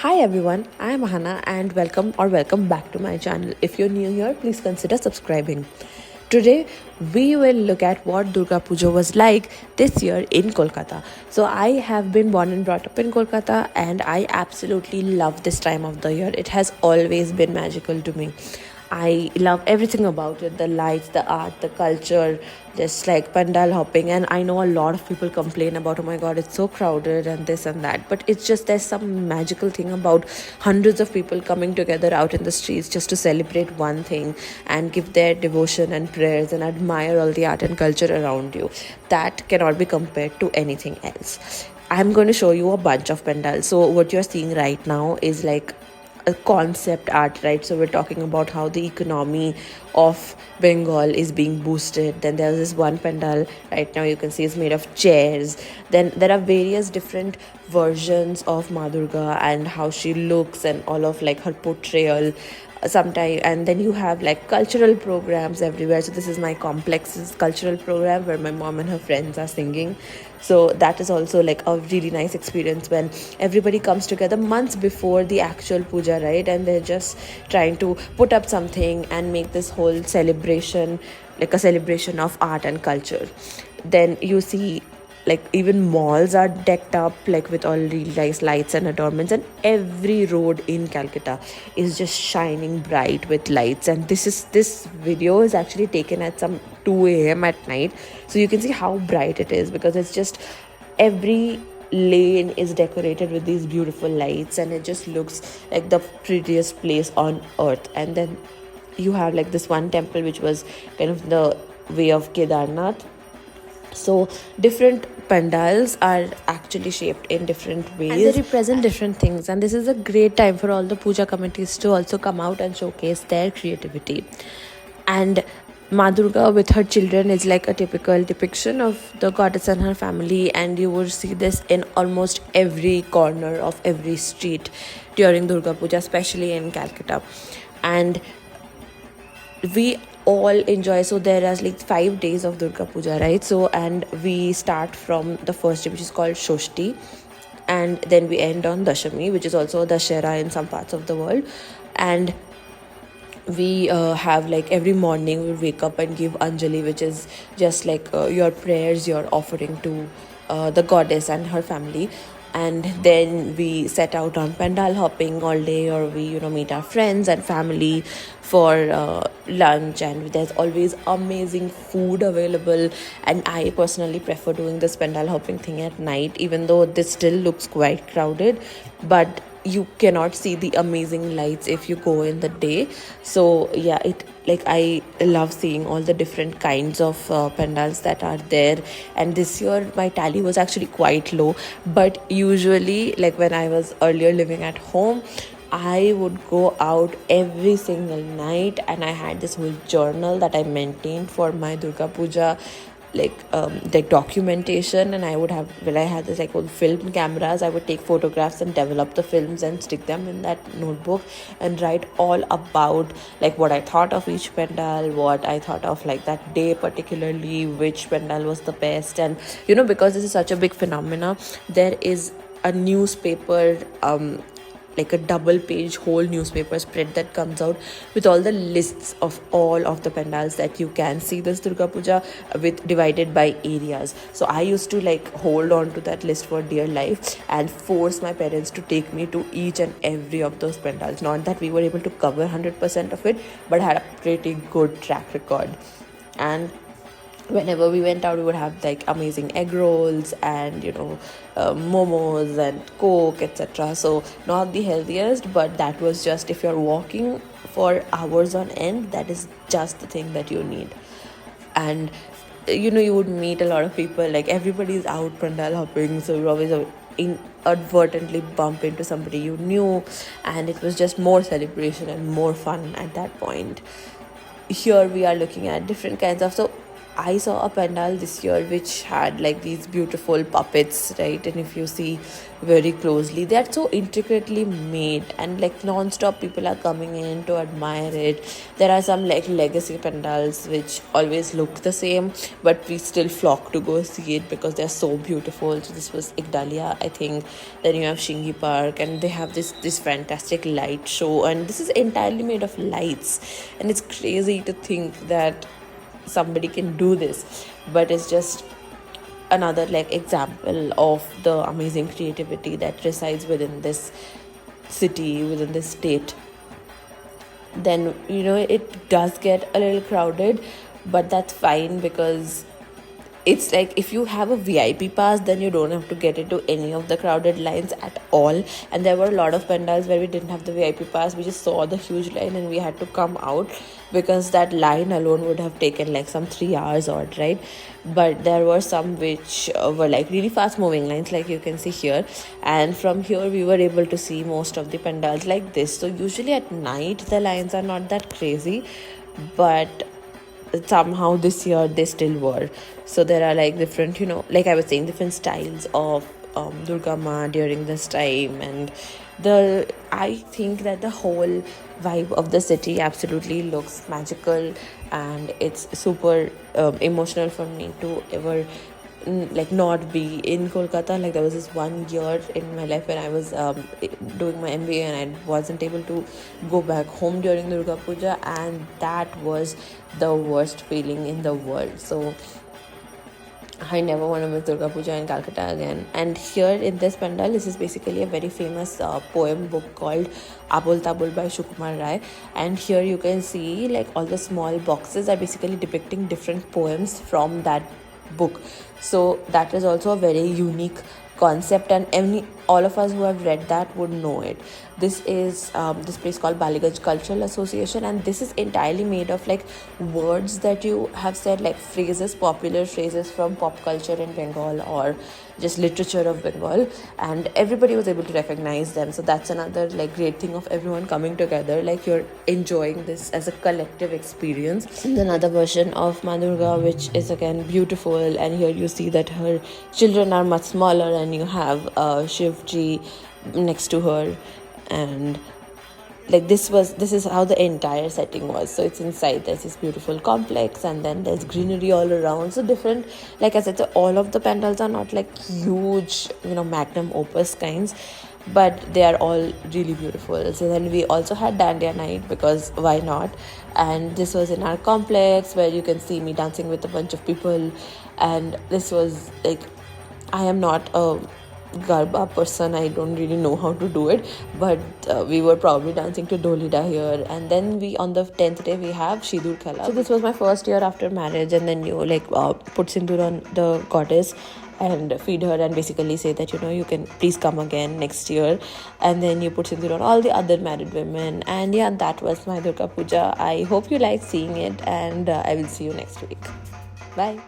Hi everyone, I am Ahana and welcome back to my channel. If you're new here, please consider subscribing. Today we will look at what Durga Puja was like this year in Kolkata. So I have been born and brought up in Kolkata and I absolutely love this time of the year. It has always been magical to me. I love everything about it, the lights, the art, the culture, just like pandal hopping. And I know a lot of people complain about, oh my god, it's so crowded and this and that. But it's just there's some magical thing about hundreds of people coming together out in the streets just to celebrate one thing and give their devotion and prayers and admire all the art and culture around you. That cannot be compared to anything else. I'm going to show you a bunch of pandals. So, what you're seeing right now is like a concept art, right? So we're talking about how the economy of Bengal is being boosted. Then there's this one pandal right now you can see is made of chairs. Then there are various different versions of Ma Durga and how she looks and all of like her portrayal sometime. And then you have like cultural programs everywhere. So this is my complex's cultural program where my mom and her friends are singing. So that is also like a really nice experience when everybody comes together months before the actual puja, right? And they're just trying to put up something and make this whole celebration like a celebration of art and culture. Then you see like even malls are decked up like with all really nice lights and adornments, and every road in Calcutta is just shining bright with lights. And this video is actually taken at some 2 a.m. at night, so you can see how bright it is because it's just every lane is decorated with these beautiful lights and it just looks like the prettiest place on earth. And then you have like this one temple which was kind of the way of Kedarnath. So different pandals are actually shaped in different ways and they represent different things, and this is a great time for all the puja committees to also come out and showcase their creativity. And Ma Durga with her children is like a typical depiction of the goddess and her family, and you will see this in almost every corner of every street during Durga Puja, especially in Calcutta. And we all enjoy. So there are like 5 days of Durga Puja, right? So and we start from the first day, which is called Shoshti, and then we end on Dashami, which is also Dashera in some parts of the world. And we have like every morning we wake up and give Anjali, which is just like your prayers you're offering to the goddess and her family. And then we set out on pandal hopping all day, or we meet our friends and family for lunch, and there's always amazing food available. And I personally prefer doing this pandal hopping thing at night, even though this still looks quite crowded, but you cannot see the amazing lights if you go in the day. So yeah, it like I love seeing all the different kinds of pandals that are there. And this year my tally was actually quite low, but usually like when I was earlier living at home, I would go out every single night, and I had this whole journal that I maintained for my Durga Puja like documentation. And I would have, well, I had this like old film cameras. I would take photographs and develop the films and stick them in that notebook and write all about like what I thought of each pandal, what I thought of like that day particularly, which pandal was the best. And because this is such a big phenomena, there is a newspaper like a double page whole newspaper spread that comes out with all the lists of all of the pandals that you can see this Durga Puja with, divided by areas. So I used to like hold on to that list for dear life and force my parents to take me to each and every of those pandals. Not that we were able to cover 100% of it, but had a pretty good track record. And whenever we went out, we would have like amazing egg rolls and momos and coke, etc. So not the healthiest, but that was just, if you're walking for hours on end, that is just the thing that you need. And you would meet a lot of people, like everybody's out pandal hopping, so you always inadvertently bump into somebody you knew, and it was just more celebration and more fun at that point. Here we are looking at different kinds of, so I saw a pandal this year which had like these beautiful puppets, right? And if you see very closely, they are so intricately made, and like non-stop people are coming in to admire it. There are some like legacy pandals which always look the same, but we still flock to go see it because they're so beautiful. So this was Igdalia, I think. Then you have Shingi Park, and they have this fantastic light show, and this is entirely made of lights, and it's crazy to think that somebody can do this, but it's just another like example of the amazing creativity that resides within this city, within this state. Then it does get a little crowded, but that's fine because it's like if you have a VIP pass, then you don't have to get into any of the crowded lines at all. And there were a lot of pandals where we didn't have the VIP pass. We just saw the huge line and we had to come out because that line alone would have taken like some 3 hours odd, right? But there were some which were like really fast moving lines, like you can see here. And from here we were able to see most of the pandals like this. So usually at night the lines are not that crazy, but somehow this year they still were. So there are like different, like I was saying, different styles of Durga Ma during this time. And I think that the whole vibe of the city absolutely looks magical, and it's super emotional for me to ever like not be in Kolkata. Like there was this one year in my life when I was doing my MBA and I wasn't able to go back home during Durga Puja, and that was the worst feeling in the world. So I never want to miss Durga Puja in Calcutta again. And here in this pandal, this is basically a very famous poem book called Abul Tabul by Shukumar Rai. And here you can see like all the small boxes are basically depicting different poems from that book. So that is also a very unique concept, and all of us who have read that would know it. This is this place called Baliganj Cultural Association, and this is entirely made of like words that you have said, like phrases, popular phrases from pop culture in Bengal or just literature of Bengal, and everybody was able to recognize them. So that's another like great thing of everyone coming together, like you're enjoying this as a collective experience. And another version of Ma Durga, which is again beautiful, and here you see that her children are much smaller, and you have Shivji next to her, and like this is how the entire setting was. So it's inside, there's this beautiful complex, and then there's greenery all around. So different, like I said, so all of the pandals are not like huge magnum opus kinds, but they are all really beautiful. So then we also had Dandiya night, because why not? And this was in our complex where you can see me dancing with a bunch of people. And this was like, I am not a Garba person, I don't really know how to do it, but we were probably dancing to Dolida here. And then we, on the 10th day, we have Shidur Khala. So this was my first year after marriage, and then you like put sindoor on the goddess and feed her and basically say that you can please come again next year. And then you put sindoor on all the other married women. And yeah, that was my Durga Puja. I hope you like seeing it, and I will see you next week. Bye.